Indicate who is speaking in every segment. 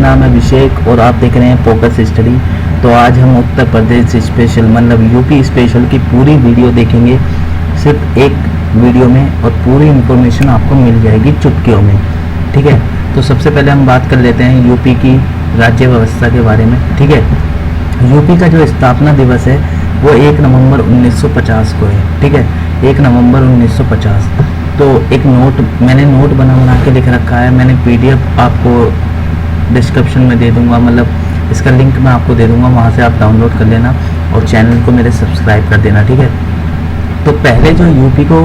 Speaker 1: नाम है अभिषेक और आप देख रहे हैं फोकस स्टडी। तो आज हम उत्तर प्रदेश स्पेशल मतलब यूपी स्पेशल की पूरी वीडियो देखेंगे सिर्फ एक वीडियो में, और पूरी इन्फॉर्मेशन आपको मिल जाएगी चुटकियों में। ठीक है, तो सबसे पहले हम बात कर लेते हैं यूपी की राज्य व्यवस्था के बारे में। ठीक है, यूपी का जो स्थापना दिवस है वो 1 नवंबर 1950 को है। ठीक है, 1 नवंबर 1950। तो एक मैंने नोट बना के लिख रखा है। मैंने PDF आपको डिस्क्रिप्शन में दे दूंगा, मतलब इसका लिंक मैं आपको दे दूंगा, वहाँ से आप डाउनलोड कर लेना और चैनल को मेरे सब्सक्राइब कर देना। ठीक है, तो पहले जो यूपी को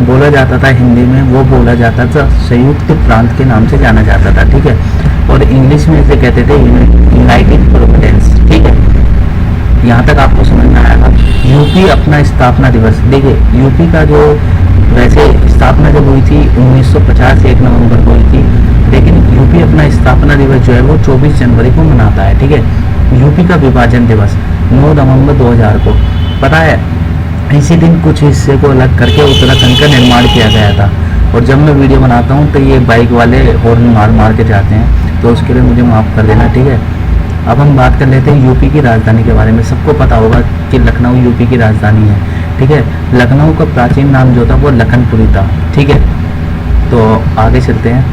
Speaker 1: बोला जाता था हिंदी में, वो बोला जाता था संयुक्त प्रांत के नाम से जाना जाता था। ठीक है, और इंग्लिश में इसे कहते थे यूनाइटेड प्रोविडेंस। ठीक है, यहाँ तक आपको समझ में आएगा। यूपी अपना स्थापना दिवस, देखिए यूपी का जो वैसे स्थापना जब हुई थी 1950 1 नवंबर को हुई थी, लेकिन यूपी अपना स्थापना दिवस जो है वो 24 जनवरी को मनाता है। ठीक है, यूपी का विभाजन दिवस 9 नवंबर 2000 को। पता है, इसी दिन कुछ हिस्से को अलग करके उत्तराखंड का निर्माण किया गया था। और जब मैं वीडियो बनाता हूँ तो ये बाइक वाले हॉर्न मार के जाते हैं, तो उसके लिए मुझे माफ़ कर देना। ठीक है, अब हम बात कर लेते हैं यूपी की राजधानी के बारे में। सबको पता होगा कि लखनऊ यूपी की राजधानी है। ठीक है, लखनऊ का प्राचीन नाम जो था वो लखनपुरी था। ठीक है, तो आगे चलते हैं।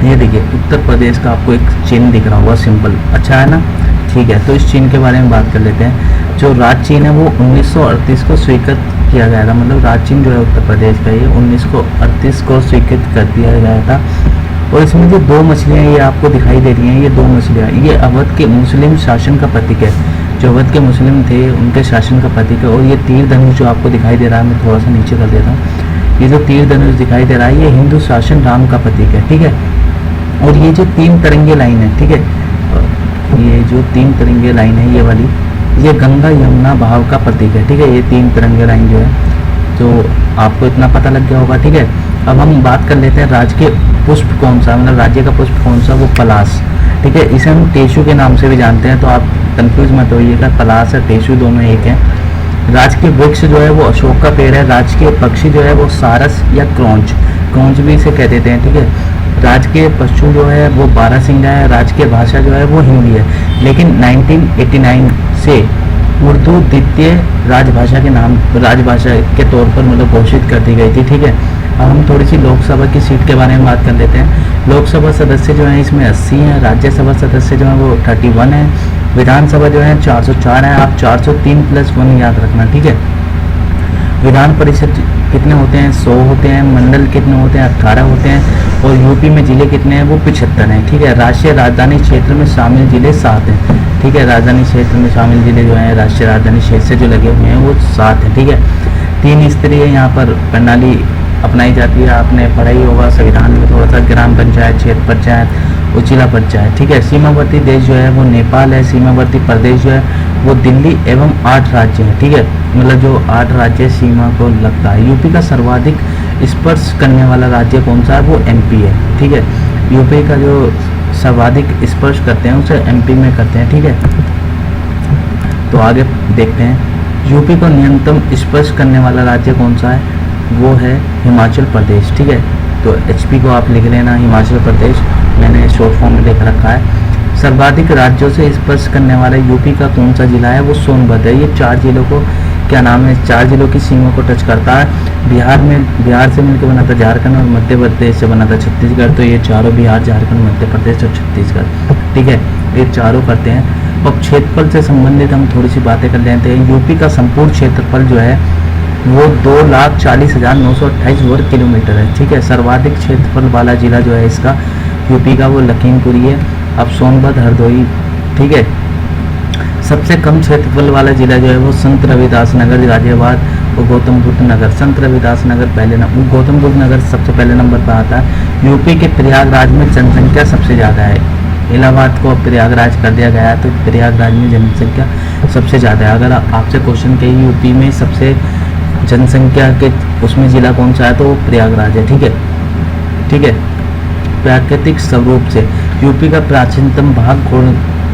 Speaker 1: ये देखिए उत्तर प्रदेश का आपको एक चिन्ह दिख रहा होगा, सिंपल, अच्छा है ना। ठीक है, तो इस चिन्ह के बारे में बात कर लेते हैं। जो राज चिन्ह है वो 1938 को स्वीकृत किया गया था, मतलब राज चिन्ह जो है उत्तर प्रदेश का ये 1938 को स्वीकृत कर दिया गया था। और इसमें जो 2 मछलियाँ ये आपको दिखाई दे रही हैं, ये 2 मछलियाँ, ये अवध के मुस्लिम शासन का प्रतीक है। जो अवध के मुस्लिम थे उनके शासन का प्रतीक है। और ये तीर धनुष जो आपको दिखाई दे रहा है, मैं थोड़ा सा नीचे कर देता हूँ। ये जो तीर धनुष दिखाई दे रहा है ये हिंदू शासन राम का प्रतीक है। ठीक है, और ये जो 3 तिरंगे लाइन है, ठीक है, ये जो 3 तिरंगे लाइन है ये वाली, ये गंगा यमुना बहाव का प्रतीक है। ठीक है, ये 3 तिरंगे लाइन जो है, तो आपको इतना पता लग गया होगा। ठीक है, अब हम बात कर लेते हैं राज्य के पुष्प कौन सा, मतलब राज्य का पुष्प कौन सा, वो पलाश। ठीक है, इसे हम टेसु के नाम से भी जानते हैं, तो आप कंफ्यूज मत होइएगा, पलाश और टेसु दोनों एक हैं। राज्य के वृक्ष जो है वो अशोक का पेड़ है। राज्य के पक्षी जो है वो सारस या क्रौंच भी इसे कह देते हैं। ठीक है, राज्य के पशु जो है वो बारहसिंगा है। राज्य की भाषा जो है वो हिंदी है, लेकिन 1989 से उर्दू द्वितीय राजभाषा के तौर पर मतलब घोषित कर दी गई थी। ठीक है, अब हम थोड़ी सी लोकसभा की सीट के बारे में बात कर लेते हैं। लोकसभा सदस्य जो हैं इसमें 80 हैं, राज्यसभा सदस्य जो हैं वो 31 हैं, विधानसभा जो है 404 है। आप 403+1 याद रखना। ठीक है, विधान परिषद कितने होते हैं, 100 होते हैं। मंडल कितने होते हैं, 18 होते हैं। और यूपी में जिले कितने हैं, वो 75 हैं। ठीक है, राष्ट्रीय राजधानी क्षेत्र में शामिल जिले 7 हैं। ठीक है, राजधानी क्षेत्र में शामिल जिले जो हैं राष्ट्रीय राजधानी क्षेत्र से जो लगे हुए हैं वो 7 हैं। ठीक है, 3 स्तरीय यहाँ पर प्रणाली अपनाई जाती है, आपने पढ़ा ही होगा संविधान में थोड़ा सा, ग्राम पंचायत, क्षेत्र पंचायत और जिला पंचायत। ठीक है, सीमावर्ती देश जो है वो नेपाल है। सीमावर्ती प्रदेश जो है वो दिल्ली एवं 8 राज्य हैं। ठीक है, मतलब जो 8 राज्य सीमा को लगता है। यूपी का सर्वाधिक स्पर्श करने वाला राज्य कौन सा है, वो MP है। ठीक है, यूपी का जो सर्वाधिक स्पर्श करते हैं उसे MP में करते हैं। ठीक है, तो आगे देखते हैं यूपी को न्यूनतम स्पर्श करने वाला राज्य कौन सा है, वो है हिमाचल प्रदेश। ठीक है, तो HP को आप लिख लेना, हिमाचल प्रदेश मैंने शॉर्ट फॉर्म में लिख रखा है। सर्वाधिक राज्यों से स्पर्श करने वाला यूपी का कौन सा जिला है, वो सोनभद्र है। ये 4 जिलों को क्या नाम है, 4 जिलों की सीमा को टच करता है। बिहार से मिलकर बना था झारखंड, और मध्य प्रदेश से बना था छत्तीसगढ़। तो ये चारों बिहार, झारखंड, मध्य प्रदेश और छत्तीसगढ़। ठीक है, ये चारों करते हैं। अब क्षेत्रफल से संबंधित हम थोड़ी सी बातें कर लेते हैं। यूपी का संपूर्ण क्षेत्रफल जो है वो 2,40,928 वर्ग किलोमीटर है। ठीक है, सर्वाधिक क्षेत्रफल वाला जिला जो है इसका यूपी का वो लखीमपुरी है। अब सोनभद्र, हरदोई। ठीक है, सबसे कम क्षेत्रफल वाला जिला जो है वो संत रविदास नगर गाजियाबाद और गौतम बुद्ध नगर। संत रविदास नगर पहले नंबर, गौतम बुद्ध नगर सबसे पहले नंबर पर आता है। यूपी के प्रयागराज में जनसंख्या सबसे ज़्यादा है। इलाहाबाद को प्रयागराज कर दिया गया है, तो प्रयागराज में जनसंख्या सबसे ज़्यादा है। अगर आपसे क्वेश्चन के यूपी में सबसे जनसंख्या के उसमें जिला कौन सा है, तो वो प्रयागराज है। ठीक है, ठीक है, प्राकृतिक स्वरूप से यूपी का प्राचीनतम भाग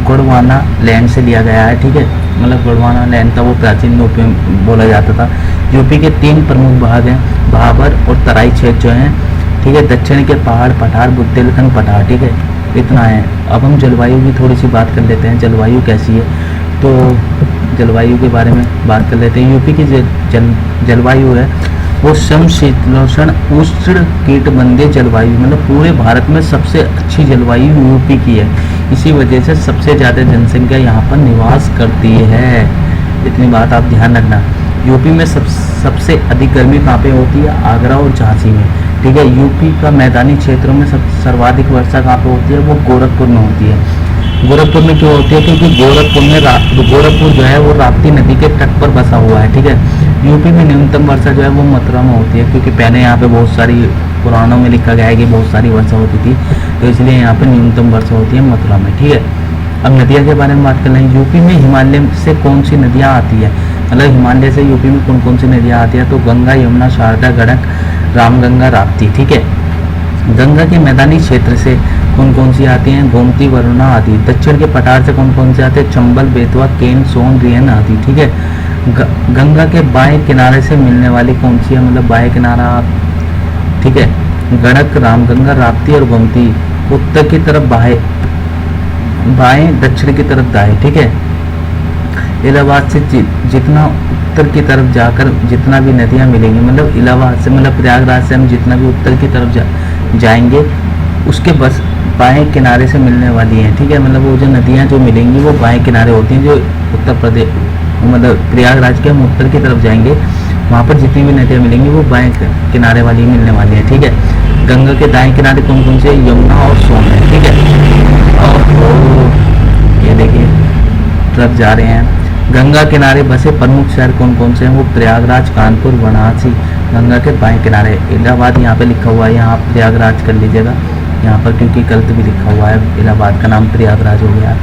Speaker 1: गोंडवाना लैंड से लिया गया है। ठीक है, मतलब गोंडवाना लैंड था वो प्राचीन रूप में बोला जाता था। यूपी के 3 प्रमुख भाग हैं, भाबर और तराई क्षेत्र जो हैं। ठीक है, दक्षिण के पहाड़, पठार, बुंदेलखंड पठार। ठीक है, इतना है। अब हम जलवायु की थोड़ी सी बात कर लेते हैं, जलवायु कैसी है। तो जलवायु के बारे में बात कर लेते हैं। यूपी की जलवायु है वो समशीतोष्ण उष्ण कटिबंधीय जलवायु, मतलब पूरे भारत में सबसे अच्छी जलवायु यूपी की है। इसी वजह से सबसे ज़्यादा जनसंख्या यहाँ पर निवास करती है। इतनी बात आप ध्यान रखना। यूपी में सबसे अधिक गर्मी कहाँ पे होती है? आगरा और झांसी में, ठीक है। यूपी का मैदानी क्षेत्रों में सर्वाधिक वर्षा कहाँ पे होती है? वो गोरखपुर में होती है। गोरखपुर में क्यों होती है? क्योंकि गोरखपुर जो है वो राप्ती नदी के तट पर बसा हुआ है, ठीक है। यूपी में न्यूनतम वर्षा जो है वो मथुरा में होती है, क्योंकि पहले यहाँ पे बहुत सारी पुराणों में लिखा गया है कि बहुत सारी वर्षा होती थी, तो इसलिए यहाँ पे न्यूनतम वर्षा होती है मथुरा में, ठीक है। अब नदियाँ के बारे में बात कर लें। यूपी में हिमालय से कौन सी नदियाँ आती है? मतलब हिमालय से यूपी में कौन कौन सी नदियाँ आती है? तो गंगा, यमुना, शारदा, गंडक, रामगंगा, राप्ती, ठीक है। गंगा के मैदानी क्षेत्र से कौन कौन सी आती हैं? गोमती, वरुणा आदि। दक्षिण के पठार से कौन कौन से आते हैं? चंबल, बेतवा, केन, सोन, रिहन आदि, ठीक है। गंगा के बाएं किनारे से मिलने वाली कौन सी है? मतलब बाएं किनारा, ठीक है। गंडक, रामगंगा, राप्ती और गोमती उत्तर की तरफ बाएं, दक्षिण की तरफ दाएं, ठीक है। इलाहाबाद से जितना उत्तर की तरफ जाकर जितना भी नदियाँ मिलेंगी, मतलब इलाहाबाद से, मतलब प्रयागराज से हम जितना भी उत्तर की तरफ जाएंगे उसके बस बाएं किनारे से मिलने वाली हैं, ठीक है। मतलब वो जो नदियाँ जो मिलेंगी वो बाएं किनारे होती हैं। जो उत्तर प्रदेश, मतलब प्रयागराज के हम उत्तर की तरफ जाएंगे वहाँ पर जितनी भी नदियाँ मिलेंगी वो बाएं किनारे वाली मिलने वाली है, ठीक है। गंगा के दाएं किनारे कौन कौन से? यमुना और सोन है, ठीक है। और ये देखिए तरफ जा रहे हैं। गंगा किनारे बसे प्रमुख शहर कौन कौन से हैं? वो प्रयागराज, कानपुर, वाराणसी। गंगा के बाएं किनारे इलाहाबाद यहाँ पे लिखा हुआ है, यहाँ प्रयागराज कर लीजिएगा यहाँ पर, क्योंकि गलत भी लिखा हुआ है, इलाहाबाद का नाम प्रयागराज हो गया।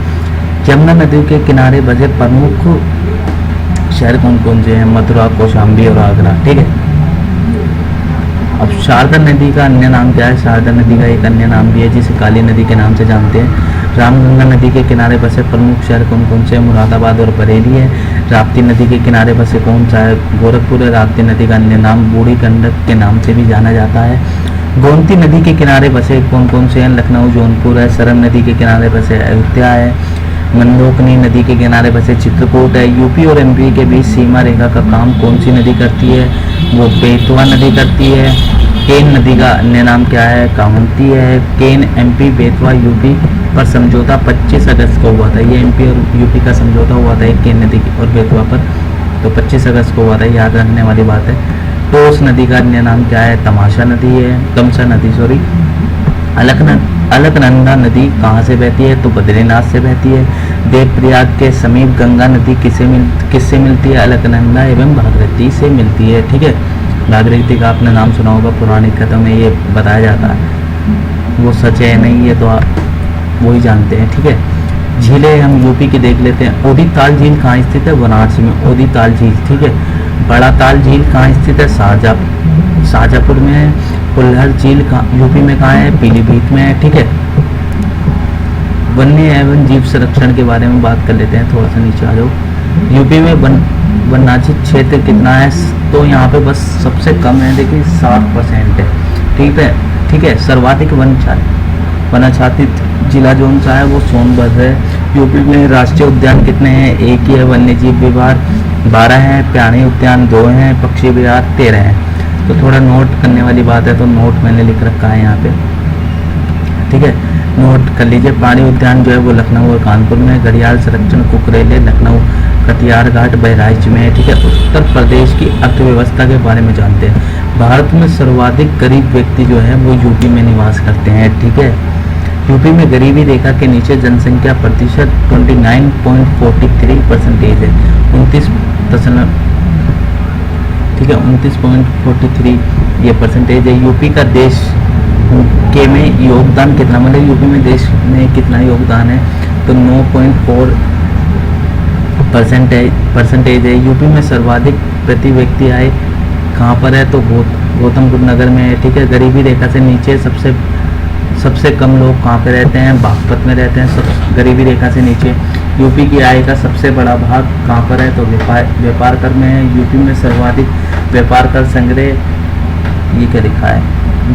Speaker 1: यमुना नदी के किनारे बसे प्रमुख शहर कौन कौन से हैं? मथुरा, कौशाम्बी और आगरा, ठीक है। अब शारदा नदी का अन्य नाम क्या है? शारदा नदी का एक अन्य नाम भी है जिसे काली नदी के नाम से जानते हैं। रामगंगा नदी के किनारे बसे प्रमुख शहर कौन कौन से? मुरादाबाद और बरेली है। राप्ती नदी के किनारे बसे कौन सा है? गोरखपुर है। राप्ती नदी का अन्य नाम बूढ़ी गंडक के नाम से भी जाना जाता है। गोमती नदी के किनारे बसे कौन कौन से हैं? लखनऊ, जौनपुर है। सरन नदी के किनारे बसे अयोध्या है। मंदोकनी नदी के किनारे बसे चित्रकूट है। यूपी और एमपी के बीच सीमा रेखा का काम कौन सी नदी करती है? वो बेतवा नदी करती है। केन नदी का अन्य नाम क्या है? कामती है। केन एमपी, बेतवा यूपी पर समझौता 25 अगस्त को हुआ था। ये एमपी और यूपी का समझौता हुआ था एक केन नदी और बेतवा पर, तो 25 अगस्त को हुआ था, याद रखने वाली बात है। टोस नदी का अन्य नाम क्या है? तमसा नदी, सॉरी। अलकनंदा नदी कहाँ से बहती है? तो बद्रीनाथ से बहती है। देवप्रयाग के समीप गंगा नदी किससे मिलती है? अलकनंदा एवं भागीरथी से मिलती है, ठीक है। भागीरथी का आपने नाम सुना होगा, पौराणिक कथाओं में ये बताया जाता है। वो सच है नहीं, ये तो आप वही जानते हैं, ठीक है। झीलें हम यूपी की देख लेते हैं। ओदी ताल झील कहाँ स्थित है? वाराणसी में ओदी ताल झील, ठीक है। बड़ा ताल झील कहाँ स्थित है? शाहजहाँपुर में है। कुल्हड़ झील यूपी में कहाँ है? पीलीभीत में है, ठीक है। वन्य एवं जीव संरक्षण के बारे में बात कर लेते हैं, थोड़ा सा नीचे आ जाओ। यूपी में वनाच्छादित क्षेत्र कितना है? तो यहाँ पे बस सबसे कम है, देखिए 60% है, ठीक है। सर्वाधिक वनाच्छादित जिला जोन सा है वो सोनभद्र है। यूपी में राष्ट्रीय उद्यान कितने हैं? एक ही है। वन्य जीव विभाग 12 हैं। प्राणी उद्यान 2 हैं। पक्षी विहार 13 हैं। तो थोड़ा नोट करने वाली बात है, तो नोट मैंने लिख रखा है यहाँ पे, ठीक है, नोट कर लीजिए। प्राणी उद्यान जो है वो लखनऊ और कानपुर में। घड़ियाल संरक्षण कुकरेले लखनऊ, कटियार घाट बहराइच में है, ठीक है। उत्तर प्रदेश की अर्थव्यवस्था के बारे में जानते हैं। भारत में सर्वाधिक गरीब व्यक्ति जो है वो यूपी में निवास करते हैं, ठीक है। यूपी में गरीबी रेखा के नीचे जनसंख्या प्रतिशत 29.43% है। 29.43 ये परसेंटेज है। यूपी का देश के में योगदान कितना, मतलब यूपी में देश में कितना योगदान है? तो 9.4 परसेंटेज है। यूपी में सर्वाधिक प्रति व्यक्ति आय कहाँ पर है? तो गौतम बुद्ध नगर में है, ठीक है। गरीबी रेखा से नीचे सबसे कम लोग कहाँ पे रहते हैं? बागपत में रहते हैं, सब गरीबी रेखा से नीचे। यूपी की आय का सबसे बड़ा भाग कहाँ पर है? तो व्यापार कर में है। यूपी में सर्वाधिक व्यापार कर संग्रह, ये क्या लिखा है?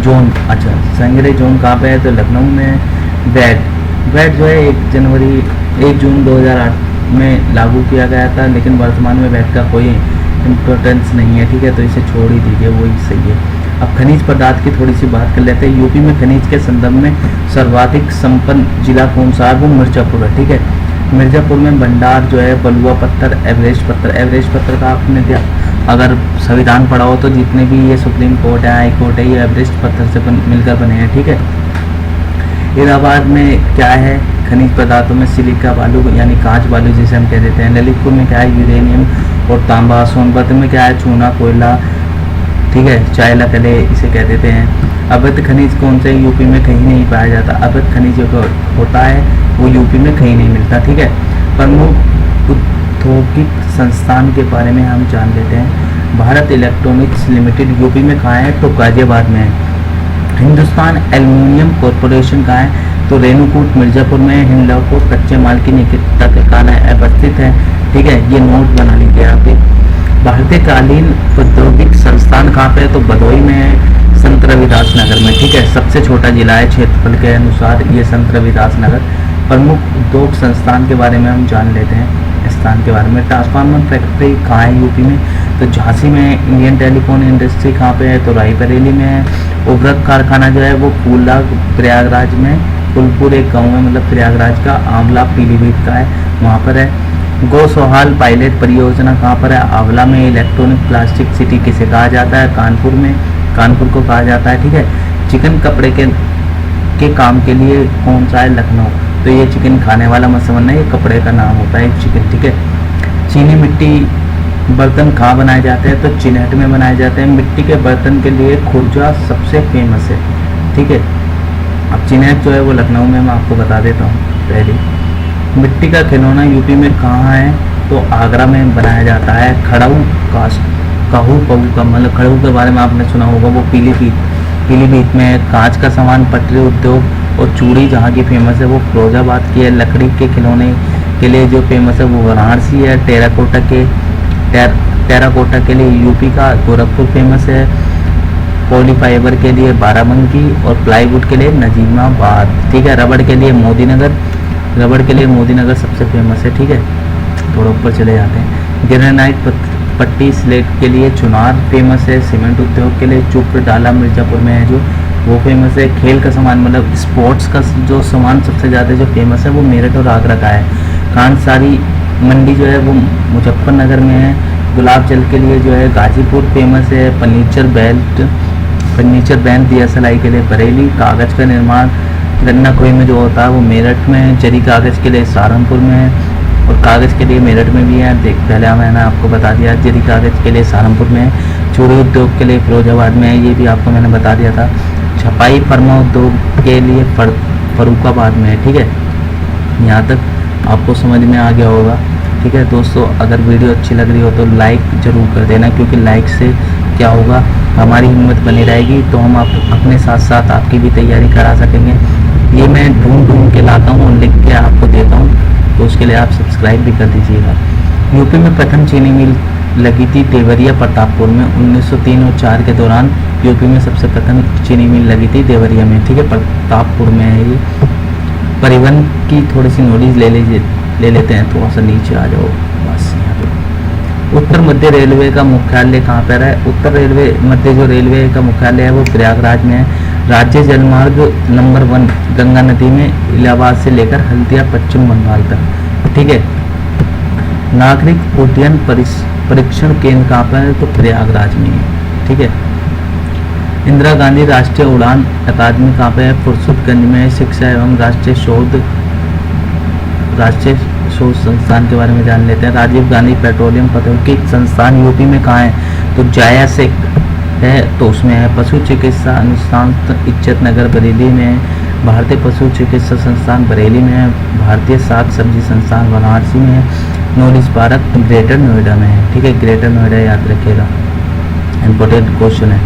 Speaker 1: जोन, अच्छा, संग्रह जोन कहाँ पे है? तो लखनऊ में है। वैट जो है 1 जून 2008 में लागू किया गया था, लेकिन वर्तमान में वैट का कोई इम्पोर्टेंस नहीं है, ठीक है, तो इसे छोड़ ही दीजिए, वही सही है। अब खनिज पदार्थ की थोड़ी सी बात कर लेते हैं। यूपी में खनिज के संदर्भ में सर्वाधिक संपन्न जिला कौन सा है? वो मिर्जापुर है, ठीक है। मिर्जापुर में भंडार जो है बलुआ पत्थर, एवरेस्ट पत्थर का आपने अगर संविधान पढ़ा हो तो जितने भी ये सुप्रीम कोर्ट है, हाई कोर्ट है, ये एवरेस्ट पत्थर से मिलकर बने हैं, ठीक है। इलाहाबाद में क्या है? खनिज पदार्थों में सिलिका बालू यानी कांच बालू जिसे हम कह देते हैं। ललितपुर में क्या है? यूरेनियम और तांबा। सोनभद्र में क्या है? चूना कोयला, ठीक है, चायला कले इसे कह देते हैं। अवैध खनिज कौन से? यूपी में कहीं नहीं पाया जाता। अवैध खनिज जो होता है वो यूपी में कहीं नहीं मिलता, ठीक है। प्रमुख औद्योगिक संस्थान के बारे में हम जान लेते हैं। भारत इलेक्ट्रॉनिक्स लिमिटेड यूपी में कहाँ है? तो गाजियाबाद में है। हिंदुस्तान एल्युमिनियम कॉरपोरेशन कहाँ है? तो रेणुकूट मिर्जापुर में। हिंडलको कच्चे माल की निकटता के कारण अवस्थित है, ठीक है, ये नोट बना लीजिए यहाँ पे। भारतीय कालीन औद्योगिक संस्थान कहाँ पे है? तो भदोई में है, संत रविदास नगर में, ठीक है। सबसे छोटा जिला है क्षेत्रफल के अनुसार ये संत रविदास नगर। प्रमुख उद्योग संस्थान के बारे में हम जान लेते हैं, स्थान के बारे में। ट्रांसफार्मर फैक्ट्री कहाँ है यूपी में? तो झांसी में। इंडियन टेलीफोन इंडस्ट्री कहाँ पे है? तो रायबरेली में है। उर्वरक कारखाना जो है वो फूला प्रयागराज में, फुलपुर एक गाँव है, मतलब प्रयागराज का। आंवला पीलीभीत का है, वहाँ पर है। गोसोहाल पायलट परियोजना कहाँ पर है? आंवला में। इलेक्ट्रॉनिक प्लास्टिक सिटी किसे कहा जाता है? कानपुर में, कानपुर को कहा जाता है, ठीक है। चिकन कपड़े के काम के लिए कौन सा है? लखनऊ। तो ये चिकन खाने वाला मत समझना, ये कपड़े का नाम होता है चिकन, ठीक है। चीनी मिट्टी बर्तन कहाँ बनाए जाते हैं? तो चिन्हट में बनाए जाते हैं। मिट्टी के बर्तन के लिए खुर्जा सबसे फेमस है, ठीक है। अब चिन्हट जो है वो लखनऊ में, मैं आपको बता देता हूँ पहले। मिट्टी का खिलौना यूपी में कहाँ है? तो आगरा में बनाया जाता है। खड़ाऊ कहू का मतलब खड़ाऊ के बारे में आपने सुना होगा, वो पीलीभीत में। कांच का सामान, पटरी उद्योग और चूड़ी जहाँ की फेमस है वो फिरोजाबाद की है। लकड़ी के खिलौने के लिए जो फेमस है वो वाराणसी है। टेराकोटा के लिए यूपी का गोरखपुर फेमस है। पॉलीफाइबर के लिए बाराबंकी और प्लाईवुड के लिए नजीमाबाद, ठीक है। रबड़ के लिए मोदीनगर सबसे फेमस है, ठीक है। थोड़ा ऊपर चले जाते हैं। ग्रेनाइट पट्टी स्लेट के लिए चुनार फेमस है। सीमेंट उद्योग के लिए चुप्र डाला मिर्जापुर में है जो वो फेमस है। खेल का सामान मतलब स्पोर्ट्स का जो सामान सबसे ज़्यादा जो फेमस है वो मेरठ और आगरा का है। कांसारी मंडी जो है वो मुजफ्फरनगर में है। गुलाब जल के लिए जो है गाजीपुर फेमस है। फर्नीचर बैंड DSLI के लिए बरेली। कागज़ का निर्माण गन्ना खोई में जो होता है वो मेरठ में है। जरी कागज़ के लिए सहारनपुर में है और कागज़ के लिए मेरठ में भी है। पहले मैंने आपको बता दिया, जरी कागज़ के लिए सहारनपुर में है। चूड़ी उद्योग के लिए फिरोजाबाद में है, ये भी आपको मैंने बता दिया था। छपाई फर्मा उद्योग के लिए फर्रुखाबाद में है, ठीक है। यहाँ तक आपको समझ में आ गया होगा, ठीक है। दोस्तों अगर वीडियो अच्छी लग रही हो तो लाइक ज़रूर कर देना, क्योंकि लाइक से क्या होगा, हमारी हिम्मत बनी रहेगी, तो हम अपने साथ साथ आपकी भी तैयारी करा सकेंगे। ये मैं ढूंढ के लाता हूँ और लिख के आपको देता हूँ, तो उसके लिए आप सब्सक्राइब भी कर दीजिएगा। यूपी में प्रथम चीनी मिल लगी थी देवरिया प्रतापपुर में। 1903 और 4 के दौरान यूपी में सबसे प्रथम चीनी मिल लगी थी देवरिया में, ठीक है, प्रतापपुर में है ये। परिवहन की थोड़ी सी नॉलेज ले लेते हैं, थोड़ा सा नीचे आ जाओ बस यहाँ पे। उत्तर मध्य रेलवे का मुख्यालय कहाँ पर है? उत्तर मध्य जो रेलवे का मुख्यालय है वो प्रयागराज में है। राज्य जलमार्ग नंबर 1 गंगा नदी में इलाहाबाद से लेकर हल्दिया पश्चिम बंगाल तक, ठीक है। नागरिक उड्डयन परीक्षण केंद्र कहाँ पर है? तो प्रयागराज में है, ठीक है। इंदिरा गांधी राष्ट्रीय उड़ान अकादमी कहाँ पे है? फुरसतगंज में। शिक्षा एवं राष्ट्रीय शोध संस्थान के बारे में जान लेते हैं। राजीव गांधी पेट्रोलियम प्रौद्योगिकी संस्थान यूपी में कहाँ है? तो जाया से है, तो उसमें है। पशु चिकित्सा अनुसंधान इज्जत नगर बरेली में है। भारतीय पशु चिकित्सा संस्थान बरेली में है। भारतीय साग सब्जी संस्थान वाराणसी में है। नॉलेज पार्क ग्रेटर नोएडा में है, ठीक है। ग्रेटर नोएडा याद रखिएगा, इंपॉर्टेंट क्वेश्चन है।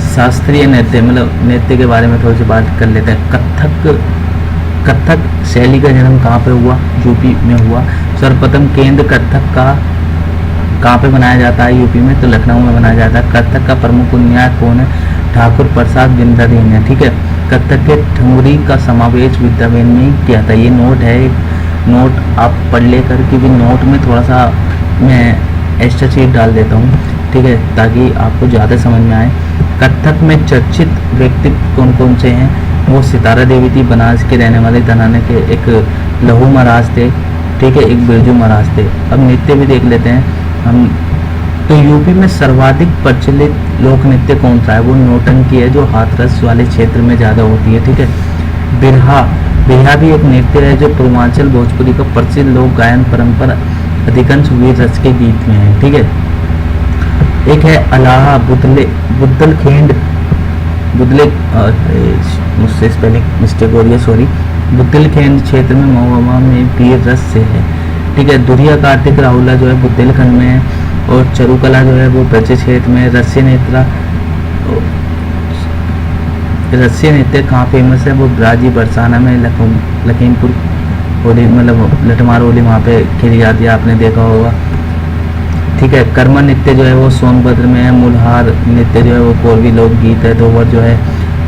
Speaker 1: शास्त्रीय नृत्य मतलब नृत्य के बारे में थोड़ी सी बात कर लेते हैं। कथक शैली का जन्म कहाँ पे हुआ? यूपी में हुआ। सर्वप्रथम केंद्र कथक का कहाँ पे बनाया जाता है? यूपी में, तो लखनऊ में बनाया जाता है। कथक का प्रमुख बुनियाद कौन है? ठाकुर प्रसाद बिंद्रादीन है, ठीक है। कथक के ठुमरी का समावेश विद्याबेन में ही किया था। ये नोट है, एक नोट आप पढ़ लेकर के भी नोट में थोड़ा सा मैं एक्स्ट्रा चीज डाल देता हूँ, ठीक है, ताकि आपको ज़्यादा समझ में आए। कथक में चर्चित व्यक्ति कौन कौन से हैं? वो सितारा देवी थी, बनारस के रहने वाले, घराने के, एक लहू महाराज थे, ठीक है, एक बिरजू महाराज थे। अब नृत्य भी देख लेते हैं हम। तो यूपी में सर्वाधिक प्रचलित लोक नृत्य कौन सा है? वो नौटंकी है, जो हाथरस वाले क्षेत्र में ज़्यादा होती है, ठीक है। बिरहा, बिरहा भी एक नृत्य है जो पूर्वांचल भोजपुरी का प्रसिद्ध लोक गायन परंपरा अधिकांश वीर रस के गीत में है, ठीक है। एक है अलाहा बुदलखेंड, मुझसे स्पेलिंग मिस्टेक हो रही है, सॉरी। बुदेलखंड क्षेत्र में महुआ में वीर रस से है, ठीक है। दुरिया कार्तिक राहुला जो है बुदेलखंड में है, और चरुकला जो है वो ब्रज क्षेत्र में। रस्य नृत्य कहाँ फेमस है? वो ब्राजी बरसाना में, लखीमपुर होली, मतलब लठमार होली वहाँ पे खेली जाती है, आपने देखा होगा, ठीक है। कर्मा नृत्य जो है वो सोनभद्र में है। मूलहार नृत्य जो है वो पूर्वी लोकगीत है। दोवर जो है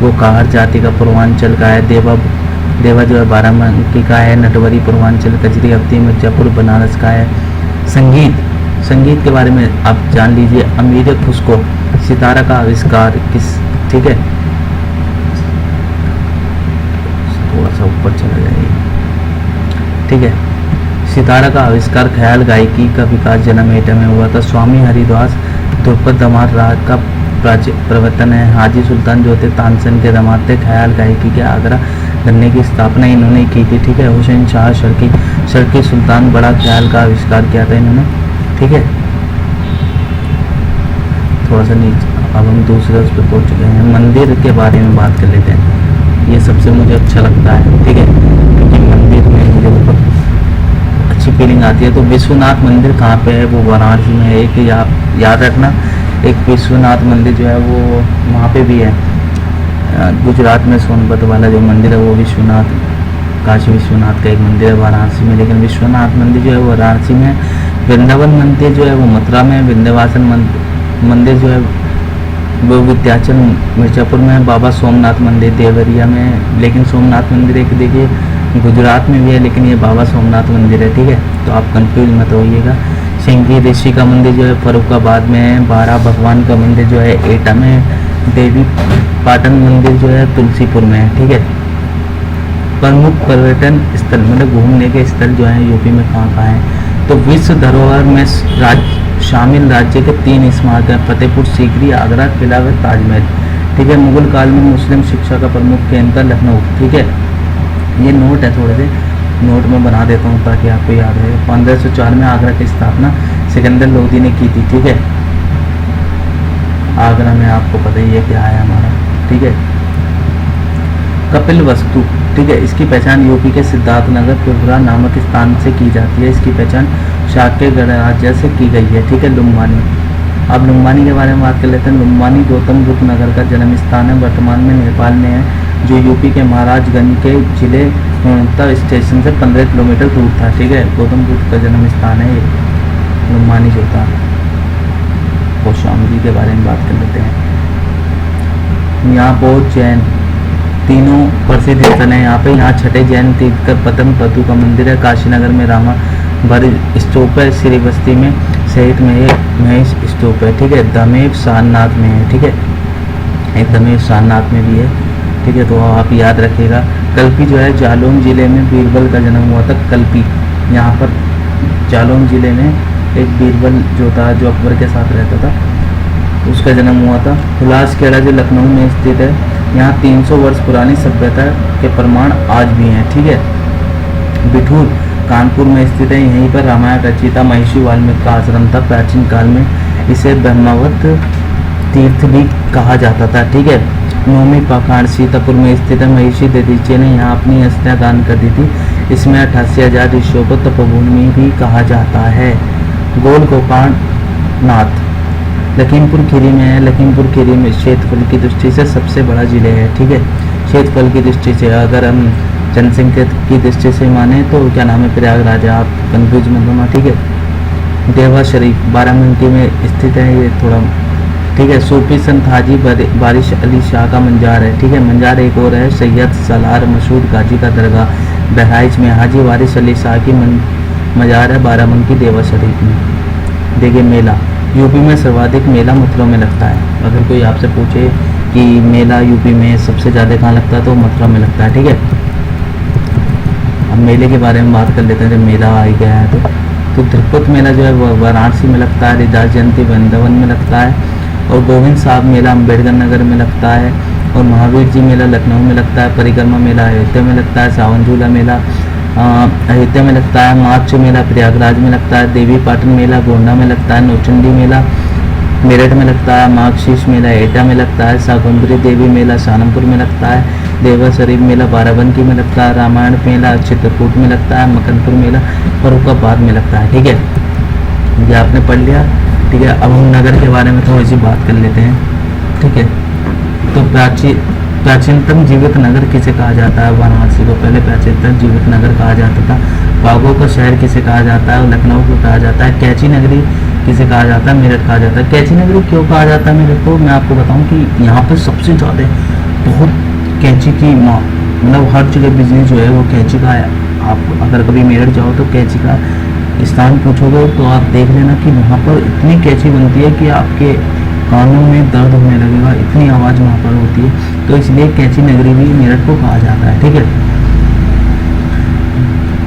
Speaker 1: वो काहर जाति का पूर्वांचल का है। देवा जो है बाराबंकी का है। नटवरी पूर्वांचल, कजरी अवधी मिर्जापुर बनारस का है। संगीत के बारे में आप जान लीजिए। अमीर खुशको, सितारा का आविष्कार किस, ठीक है, थोड़ा सा ऊपर चला जाइए, ठीक है। सितारा का आविष्कार ख्याल गायकी का विकास जनमेटा में हुआ था। स्वामी हरिदास ध्रुपद दमाद राग का प्रवर्तन है। हाजी सुल्तान जो थे तानसेन के दामाद थे। ख्याल गायकी के आगरा करने की स्थापना इन्होंने की थी, ठीक है। हुसैन शाह शर्की सुल्तान बड़ा ख्याल का आविष्कार किया था इन्होंने, ठीक है। थोड़ा सा नीचे, अब हम दूसरे उस पर पहुँच चुके हैं। मंदिर के बारे में बात कर लेते हैं, ये सबसे मुझे अच्छा लगता है, ठीक है, क्योंकि मंदिर में मुझे बहुत अच्छी फीलिंग आती है। तो विश्वनाथ मंदिर कहाँ पे है? वो वाराणसी में है। एक याद रखना, एक विश्वनाथ मंदिर जो है वो वहाँ पे भी है, गुजरात में सोनभद्र वाला जो मंदिर है वो विश्वनाथ, काशी विश्वनाथ का एक मंदिर है वाराणसी में, लेकिन विश्वनाथ मंदिर जो है वो वाराणसी में है। वृंदावन मंदिर जो है वो मथुरा में है। विंध्यवासन मंदिर जो है वो विंध्याचल मिर्जापुर में है। बाबा सोमनाथ मंदिर देवरिया में है, लेकिन सोमनाथ मंदिर एक देखिए गुजरात में भी है, लेकिन ये बाबा सोमनाथ मंदिर है, ठीक है, तो आप कंफ्यूज मत होइएगा। सिंगी ऋषि का मंदिर जो है फरुखाबाद में है। बारह भगवान का मंदिर जो है एटा में है। देवी पाटन मंदिर जो है तुलसीपुर में है, ठीक है। प्रमुख पर्यटन स्थल, मतलब घूमने के स्थल जो है यूपी में कहाँ कहाँ हैं? तो विश्व धरोहर में शामिल राज्य के 3 स्मारक हैं: फतेहपुर सीकरी, आगरा किला व ताजमहल, ठीक है। मुगल काल में मुस्लिम शिक्षा का प्रमुख केंद्र लखनऊ, ठीक है। ये नोट है, थोड़े से नोट में बना देता हूँ ताकि आपको याद रहे। 1504 में आगरा की स्थापना सिकंदर लोदी ने की थी, ठीक है। आगरा में आपको पता ही है क्या है हमारा, ठीक है। कपिल वस्तु, ठीक है, इसकी पहचान यूपी के सिद्धार्थनगर पिपरा नामक स्थान से की जाती है। इसकी पहचान शाक्य गणराज्य से की गई है, ठीक है। लुम्बानी, अब लुम्बानी के बारे में बात कर लेते हैं। लुम्बानी गौतम बुद्ध नगर का जन्म स्थान है, वर्तमान में नेपाल में है, जो यूपी के महाराजगंज के जिले स्टेशन से 15 किलोमीटर दूर था, ठीक है। गौतम बुद्ध का जन्म स्थान है लुम्बानी जो था। कौशाम्बी के बारे में बात कर लेते हैं। यहाँ बौद्ध जैन तीनों प्रसिद्ध स्थल हैं यहाँ पे। यहाँ छठे जैन तीर्थकर पतम पतु का मंदिर है। काशीनगर में रामा भर स्तूप है। श्रीबस्ती में शहीद महेश स्तूप है, ठीक है। दमेव सारनाथ में है, ठीक है, एक दमेव सारनाथ में भी है, ठीक है, तो आप याद रखिएगा। कल्पी जो है जालौन जिले में बीरबल का जन्म हुआ था। कल्पी, यहाँ पर जालौन जिले में एक बीरबल जो था, जो अकबर के साथ रहता था, उसका जन्म हुआ था। हुलास खेड़ा जो लखनऊ में स्थित है, यहाँ 300 वर्ष पुरानी सभ्यता के प्रमाण आज भी हैं, ठीक है। बिठूर कानपुर में स्थित है। यहीं पर रामायण रचयिता महर्षि वाल्मीकि का आश्रम था। प्राचीन काल में इसे ब्रह्मावत तीर्थ भी कहा जाता था, ठीक है। नौमी पाखंड सीतापुर में स्थित है। महर्षि दधीचि ने यहाँ अपनी अस्थियां दान कर दी थी। इसमें 88,000 ऋषियों को तपोभूमि भी कहा जाता है। गोल गोपाल नाथ लखीमपुर खीरी में है। लखीमपुर खीरी में क्षेत्रफल की दृष्टि से सबसे बड़ा जिले है, ठीक है। क्षेत्रफल की दृष्टि से, अगर हम जनसंख्या की दृष्टि से माने तो क्या नाम है, प्रयागराज, आप कंफ्यूज मत होना, ठीक है। देवा शरीफ बाराबंकी में स्थित है। ये थोड़ा ठीक है। सूफी संत हाजी बारिश अली शाह का मंजार है, ठीक है। मंजार एक और है, सैयद सलार मशहूर गाजी का दरगाह बहराइच में हाजी वारिस अली शाह की मजार है बाराबंकी देवा शरीफ में। देखिए मेला, यूपी में सर्वाधिक मेला मथुरा में लगता है। अगर कोई आपसे पूछे कि मेला यूपी में सबसे ज़्यादा कहाँ लगता है तो मथुरा में लगता है, ठीक है। अब मेले के बारे में बात कर लेते हैं। जब मेला आ गया है तो तिरुपति मेला जो है वो वाराणसी में लगता है, हरिदास जयंती वृंदावन में लगता है, और गोविंद साहब मेला अम्बेडकर नगर में लगता है, और महावीर जी मेला लखनऊ में लगता है, परिक्रमा मेला अयोध्या में लगता है, सावन झूला मेला अयोध्या में लगता है, मार्च मेला प्रयागराज में लगता है, देवी पाटन मेला गोंडा में लगता है, नौचंडी मेला मेरठ में लगता है, मार्गशीर्ष मेला एटा में लगता है, शाकुंभरी देवी मेला सहारनपुर में लगता है, देवा शरीफ मेला बाराबंकी में लगता है, रामायण मेला चित्रकूट में लगता है, मकनपुर मेला फर्रुखाबाद में लगता है, ठीक है। ये आपने पढ़ लिया, ठीक है। अब हम नगर के बारे में थोड़ी सी बात कर लेते हैं, ठीक है। तो प्राचीनतम जीवित नगर किसे कहा जाता है? वाराणसी को पहले प्राचीनतम जीवित नगर कहा जाता था। बागों का शहर किसे कहा जाता है? लखनऊ को कहा जाता है। कैची नगरी किसे कहा जाता है? मेरठ कहा जाता है। कैची नगरी क्यों कहा जाता है मेरठ को? मैं आपको बताऊं कि यहाँ पर सबसे ज़्यादा बहुत कैंची की मतलब हर जगह बिजनेस जो है वो कैंची का है। आप अगर कभी मेरठ जाओ तो कैंची का स्थान पूछोगे तो आप देख लेना कि वहाँ पर इतनी कैंची बनती है कि आपके कानों में दर्द होने लगेगा, इतनी आवाज़ वहाँ पर होती है। तो इसलिए कैंची नगरी भी मेरठ को कहा जाता है, ठीक है।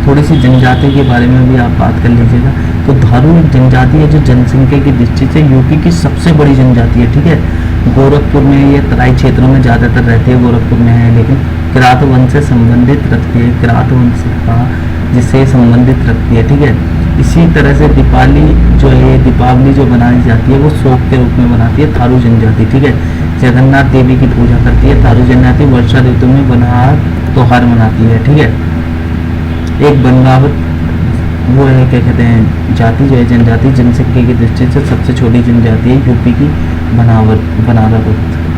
Speaker 1: थोड़ी सी जनजाति के बारे में भी आप बात कर लीजिएगा। तो थारू एक जनजाति है जो जनसंख्या की दृष्टि से यूपी की सबसे बड़ी जनजाति है, ठीक है। गोरखपुर में ये तराई क्षेत्रों में ज़्यादातर रहती है, गोरखपुर में है, लेकिन किरात वंश से संबंधित रखती है, किरात वंश का जिससे संबंधित रखती है, ठीक है। इसी तरह से दीपावली जो बनाई जाती है वो शोक के रूप में बनाती है थारू जनजाति, ठीक है। जगन्नाथ देवी की पूजा करती है थारू जनजाति। वर्षा ऋतु में बनहार त्योहार मनाती है, ठीक है। एक बनगावत वो है, क्या कहते हैं, जाति जो है जनजाति जनसंख्या की दृष्टि से सबसे छोटी जनजाति है यूपी की बनावट,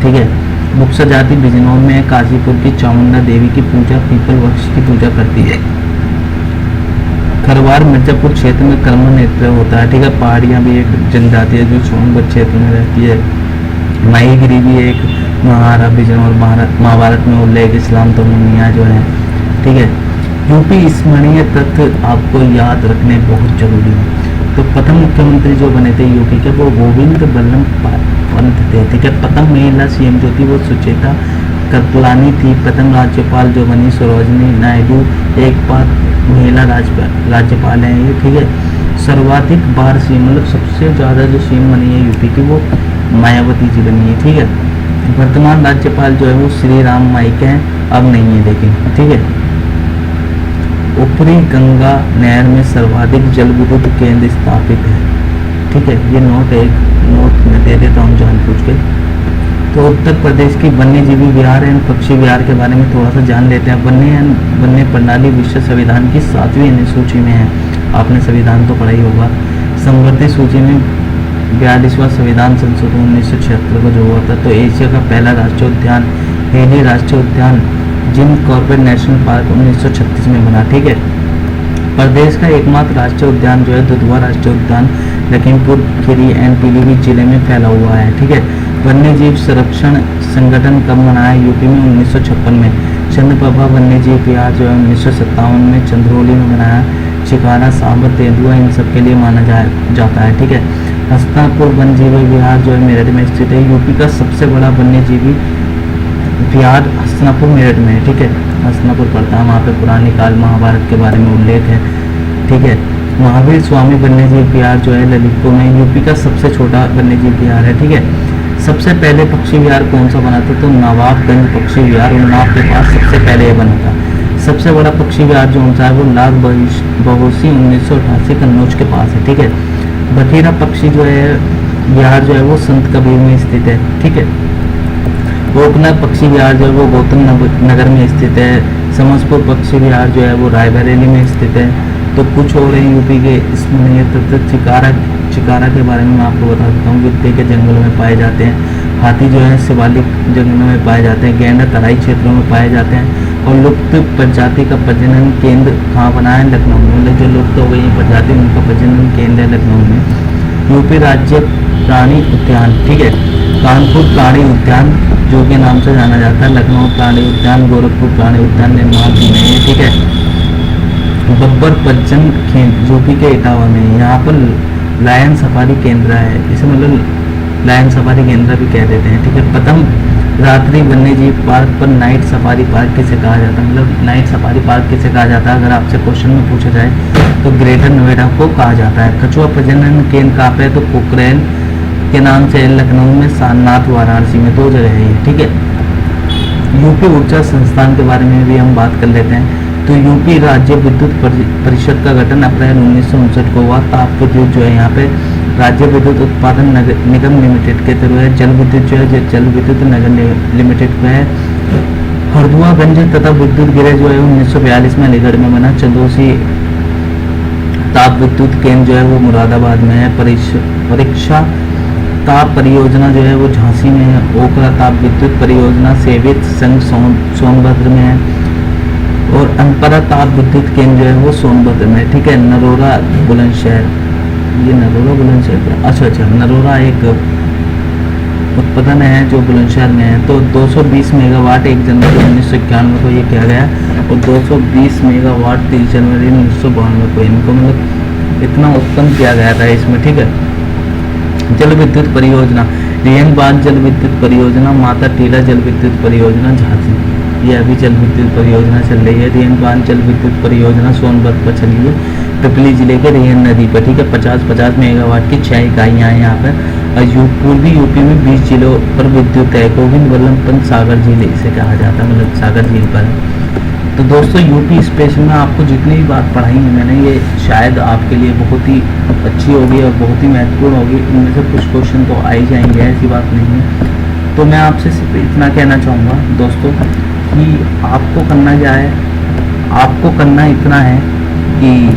Speaker 1: ठीक है। मुक्सा जाति बिजनौर में काशीपुर की चामुंडा देवी की पूजा पीपल वृक्ष की पूजा करती है। खरवार मिर्जापुर क्षेत्र में कर्म नृत्य होता है, ठीक है। पहाड़ियाँ भी एक जनजाति है जो सोनभद्र क्षेत्र में रहती है। माहीगिरी भी एक महारा बिजनौर महाभारत में उल्लेख इस्लाम तो मुनिया जो है, ठीक है। यूपी स्मरणीय तथ्य आपको याद रखने बहुत जरूरी है। तो प्रथम मुख्यमंत्री जो बने थे यूपी के वो गोविंद बल्लभ पंत थे, ठीक है। प्रथम महिला सीएम जो थी वो सुचेता कृपलानी थी। प्रथम राज्यपाल जो बनी सरोजनी नायडू, एक बार महिला राज्यपाल हैं ये, ठीक है। सर्वाधिक बार सीएम मतलब सबसे ज़्यादा जो सीएम बनी है यूपी की वो मायावती जी बनी है, ठीक है। वर्तमान राज्यपाल जो है वो श्री राम माइक हैं, अब नहीं है लेकिन, ठीक है। ऊपरी गंगा नहर में सर्वाधिक जल विद्युत केंद्र स्थापित है, ठीक है। ये नोट में दे देता हूँ जानबूझ के। तो उत्तर प्रदेश की वन्यजीवी विहार एवं पक्षी विहार के बारे में थोड़ा सा जान लेते हैं। वन्य प्रणाली विश्व संविधान की 7वीं अनुसूची में है, आपने संविधान तो पढ़ा ही होगा। संवर्धित सूची में 42वां संविधान संशोधन 1976 को जो हुआ था। तो एशिया का पहला राष्ट्रीय उद्यान हेली राष्ट्रीय उद्यान जिम कॉर्बेट नेशनल पार्क 1936 में बना, ठीक है। प्रदेश का एकमात्र राष्ट्रीय उद्यान जो है दुधवा राष्ट्रीय उद्यान लखीमपुर खीरी एंड पीलीभीत जिले में फैला हुआ है, ठीक है। वन्यजीव संरक्षण संगठन कब बनाया? यूपी में 1956 में। चंद्रप्रभा वन्यजीव विहार जो है 1957 में चंद्रौली में बनाया। चिकारा, सांबर, तेंदुआ इन सब के लिए माना जाता है, ठीक है। हस्तिनापुर वन्यजीवी विहार जो है मेरठ में स्थित है। यूपी का सबसे बड़ा वन्यजीवी विहार हस्तिनापुर मेरठ में है, ठीक है। हस्तिनापुर पड़ता है, वहाँ पे पुरानी काल महाभारत के बारे में उल्लेख है, ठीक है। महावीर स्वामी वन्यजीव विहार जो है ललितपुर में। यूपी का सबसे छोटा वन्यजीव विहार है, ठीक है। सबसे पहले पक्षी विहार कौन सा बना था? तो नवाबगंज पक्षी विहार उन्नाव के पास सबसे पहले ये बना था। सबसे बड़ा पक्षी विहार जो होता है वो लाल बहोसी 1988 कन्नौज के पास है, ठीक है। बखीरा पक्षी जो है विहार जो है वो संत कबीर में स्थित है, ठीक है। गोपनाथ पक्षी विहार जो है वो गौतम नगर में स्थित है। समसपुर पक्षी विहार जो है वो रायबरेली में स्थित है। तो कुछ और है यूपी के स्मरणीय तथ्य। चिकारा के बारे में मैं आपको बता देता हूँ। वित्ते के जंगलों में पाए जाते हैं। हाथी जो है शिवालिक जंगलों में पाए जाते हैं। गैंडा तराई क्षेत्रों में पाए जाते हैं। और लुप्त प्रजाति का प्रजनन केंद्र कहाँ बना है? लखनऊ में। मतलब जो लुप्त हो गई प्रजाति उनका प्रजनन केंद्र है लखनऊ में। यूपी राज्य प्राणी उद्यान, ठीक है। कानपुर प्राणी उद्यान जो के नाम से जाना जाता है, लखनऊ प्राणी उद्यान, गोरखपुर प्राणी उद्यान निर्माण में है, ठीक है। बब्बर पज्जन केंद्र यूपी के इटावा में, यहाँ पर लायन सफारी केंद्र है, इसे मतलब लायन सफारी केंद्र भी कह देते हैं, ठीक है। प्रथम रात्रि वन्य जीव पार्क पर नाइट सफारी पार्क किसे कहा जाता है, मतलब नाइट सफारी पार्क किसे कहा जाता है, अगर आपसे क्वेश्चन में पूछा जाए तो ग्रेटर नोएडा को कहा जाता है। कछुआ प्रजनन केंद्र कहाँ पे है, तो पोखरेल के नाम से लखनऊ में, सारनाथ वाराणसी में, 2 जगह है ये, ठीक है। यूपी ऊर्जा संस्थान के बारे में भी हम बात कर लेते हैं। तो यूपी राज्य विद्युत परिषद का गठन अप्रैल 1959 को हुआ। ताप विद्युत जो है यहाँ पे राज्य विद्युत उत्पादन निगम लिमिटेड के थ्रू है। जल विद्युत जो है जल विद्युत नगर लिमिटेड में है। हरदुआगंज तथा विद्युत गिरह जो है 1942 में अलीगढ़ में बना। चंदोसी ताप विद्युत केंद्र जो है वो मुरादाबाद में है। परीक्षा ताप परियोजना जो है वो झांसी में है। ओखला ताप विद्युत परियोजना सेवित संघ सोनभद्र में है। और अनपरा ताप विद्युत केंद्र जो है वो सोनभद्र में, ठीक है। नरोरा बुलंदशहर, ये नरोरा बुलंदशहर, अच्छा नरोरा एक उत्पादन है जो बुलंदशहर में है। तो 220 मेगावाट 1 जनवरी 1991 को ये किया गया और 220 मेगावाट 30 जनवरी 1992 को इनको मतलब इतना उत्पन्न किया गया था इसमें, ठीक है। जल विद्युत परियोजना रियंग बांध जल विद्युत परियोजना, माता टीला जल विद्युत परियोजना झांसी, ये अभी जल विद्युत परियोजना चल रही है। रियंग बांध जल विद्युत परियोजना सोनभद्र पर चली है, पिपली जिले के रियन नदी पर, ठीक है। 50 मेगावाट की 6 इकाइयाँ हैं यहाँ पर। और पूर्वी यूपी में 20 जिलों पर विद्युत है। गोविंद वल्लभ पंत सागर झील इसे कहा जाता है, मतलब सागर झील पर। तो दोस्तों यूपी स्पेशल में आपको जितनी भी बात पढ़ाई है मैंने, ये शायद आपके लिए बहुत ही अच्छी होगी और बहुत ही महत्वपूर्ण होगी। इनमें से कुछ क्वेश्चन तो आ ही जाएंगे, ऐसी बात नहीं है। तो मैं आपसे सिर्फ इतना कहना चाहूँगा दोस्तों कि आपको करना क्या है, आपको करना इतना है कि